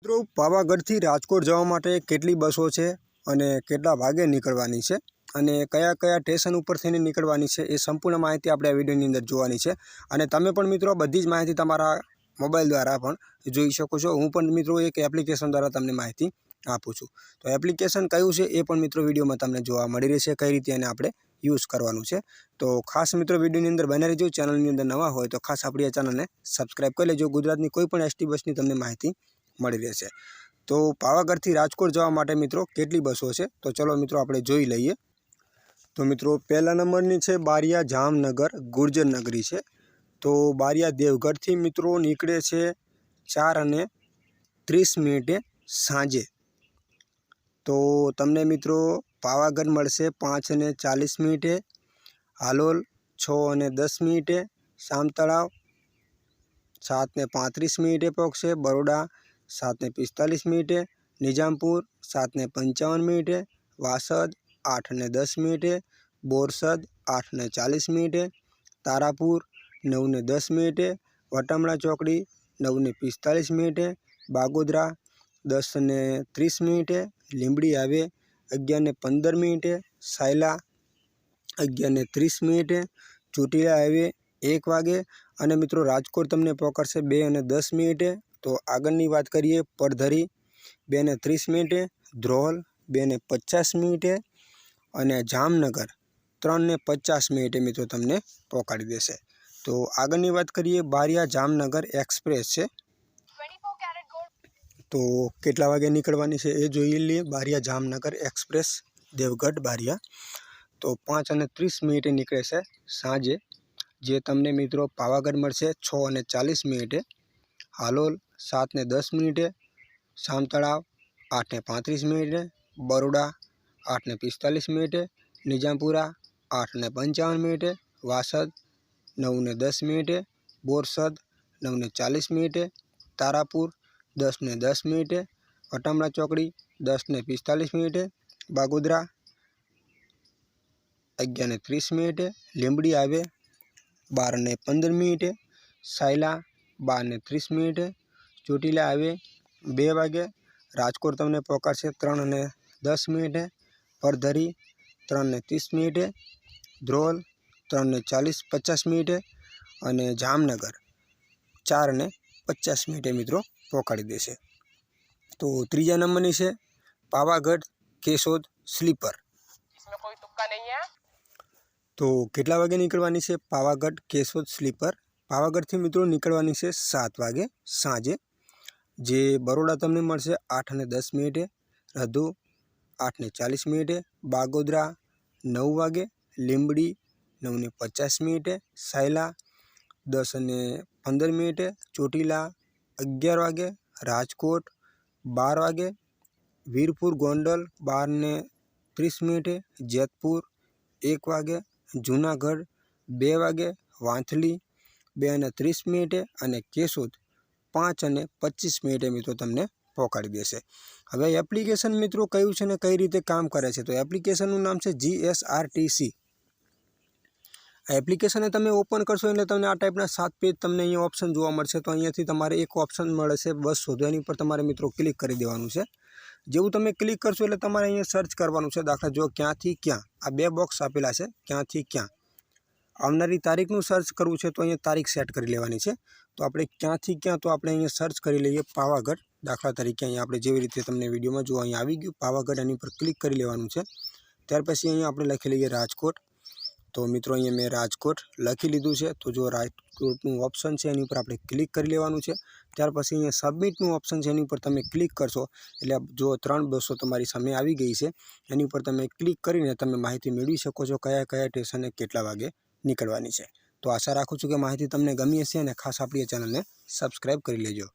મિત્રો પાવાગઢથી રાજકોટ જવા માટે કેટલી બસો છે અને કેટલા વાગે નીકળવાની છે અને કયા કયા સ્ટેશન ઉપર થઈને નીકળવાની છે એ સંપૂર્ણ માહિતી આપણે આ વિડીયોની અંદર જોવાની છે। અને તમે પણ મિત્રો બધી જ માહિતી તમારા મોબાઈલ દ્વારા પણ જોઈ શકો છો। હું પણ મિત્રો એક એપ્લિકેશન દ્વારા તમને માહિતી આપું છું। તો એપ્લિકેશન કયું છે એ પણ મિત્રો વિડીયોમાં તમને જોવા મળી રહેશે, કઈ રીતે એને આપણે યુઝ કરવાનું છે। તો ખાસ મિત્રો વિડીયોની અંદર બને રહેજો। ચેનલની અંદર નવા હોય તો ખાસ આપણી આ ચેનલને સબસ્ક્રાઈબ કરી લેજો। ગુજરાતની કોઈ પણ એસટી બસની તમને માહિતી મળી રહેશે। તો પાવાગઢથી રાજકોટ જવા માટે મિત્રો કેટલી બસો છે તો ચલો મિત્રો આપણે જોઈ લઈએ। તો મિત્રો પહેલા નંબરની છે બારિયા જામનગર ગુર્જર નગરી છે। તો બારિયા દેવગઢથી મિત્રો નીકળે છે 4:30 સાંજે। તો તમને મિત્રો પાવાગઢ મળશે 5:40, હાલોલ 6:10, સામતળાવ 7:35 પહોંચશે, બરોડા 7:45, નિજામપુર 7:55, વાસદ 8:10, બોરસદ 8:40, તારાપુર 9:10, વટામણા ચોકડી 9:45, બાગોદરા 10:30, લીંબડી હાઈવે 11:15, સાયલા 11:30, ચોટીલા હાઈવે 1 વાગે અને મિત્રો રાજકોટ તમને પકડશે 2:10। તો આગળની વાત કરીએ પડધરી 2:30, ધ્રોલ 2:50 અને જામનગર 3:50 મિત્રો તમને પહોંચાડી દેશે। તો આગળની વાત કરીએ બારિયા જામનગર એક્સપ્રેસ છે। તો કેટલા વાગે નીકળવાની છે એ જોઈ લઈએ। બારિયા જામનગર એક્સપ્રેસ દેવગઢ બારિયા તો 5:30 નીકળે છે સાંજે, જે તમને મિત્રો પાવાગઢ મળશે 6:40, હાલોલ 7:10, સામતળાવ 8:35, બરોડા 8:45, નિજામપુરા 8:55, વાસદ 9:10, બોરસદ 9:40, તારાપુર 10:10, વટામણા ચોકડી 10:45, બાગોદરા 11:30, લીંબડી હાઈવે 12:15, સાયલા 12:30, ચોટીલા હાઈવે 2 વાગે, રાજકોટ તમને પહોંચાડશે 3:10, પડધરી 3:30, ધ્રોલ 3:40-50 અને જામનગર 4:50 મિત્રો પહોંચાડી દેશે। તો ત્રીજા નંબરની છે પાવાગઢ કેશોદ સ્લીપર। તો કેટલા વાગે નીકળવાની છે પાવાગઢ કેશોદ સ્લીપર? પાવાગઢથી મિત્રો નીકળવાની છે 7 વાગે સાંજે, જે બરોડા તમને મળશે 8:10, રધુ 8:40, બાગોદરા 9 વાગે, લીંબડી 9:50, સાયલા 10:15, ચોટીલા 11 વાગે, રાજકોટ 12 વાગે, વીરપુર ગોંડલ 12:30, જેતપુર 1 વાગે, જૂનાગઢ 2 વાગે, વાંથલી 2:30 અને કેશોદ 5:25 મિત્રો તમને પહોંચાડી દેશે। હવે એપ્લિકેશન મિત્રો કયું છે ને કઈ રીતે કામ કરે છે? તો એપ્લિકેશનનું નામ છે GSRTC। આ એપ્લિકેશનને તમે ઓપન કરશો એટલે તમને આ ટાઈપના 7 પેજ તમને અહીંયા ઓપ્શન જોવા મળશે। તો અહીંયાથી તમારે એક ઓપ્શન મળશે બસ શોધો, એની પર તમારે મિત્રો ક્લિક કરી દેવાનું છે। જેવું તમે ક્લિક કરશો એટલે તમારે અહીંયા સર્ચ કરવાનું છે। દાખલા જો ક્યાંથી ક્યાં, આ 2 બોક્સ આપેલા છે, ક્યાંથી ક્યાં આવનારી તારીખનું સર્ચ કરવું છે તો અહીંયા તારીખ સેટ કરી લેવાની છે। તો આપણે ક્યાંથી ક્યાં તો આપણે અહીંયા સર્ચ કરી લઈએ પાવાગઢ। દાખલા તરીકે અહીંયા આપણે જેવી રીતે તમને વિડીયોમાં જો અહીંયા આવી ગયું પાવાગઢ, એની પર ક્લિક કરી લેવાનું છે। ત્યાર પછી અહીંયા આપણે લખી લઈએ રાજકોટ। તો મિત્રો અહીંયા મેં રાજકોટ લખી લીધું છે। તો જો રાજકોટનું ઓપ્શન છે એની ઉપર આપણે ક્લિક કરી લેવાનું છે। ત્યાર પછી અહીંયા સબમિટનું ઓપ્શન છે એની ઉપર તમે ક્લિક કરશો એટલે જો 3 બસો તમારી સામે આવી ગઈ છે, એની ઉપર તમે ક્લિક કરીને તમે માહિતી મેળવી શકો છો કયા કયા સ્ટેશને કેટલા વાગે નીકળવાની છે। તો આશા રાખું છું કે માહિતી તમને ગમી હશે અને ખાસ આપણી ચેનલને સબસ્ક્રાઈબ કરી લેજો।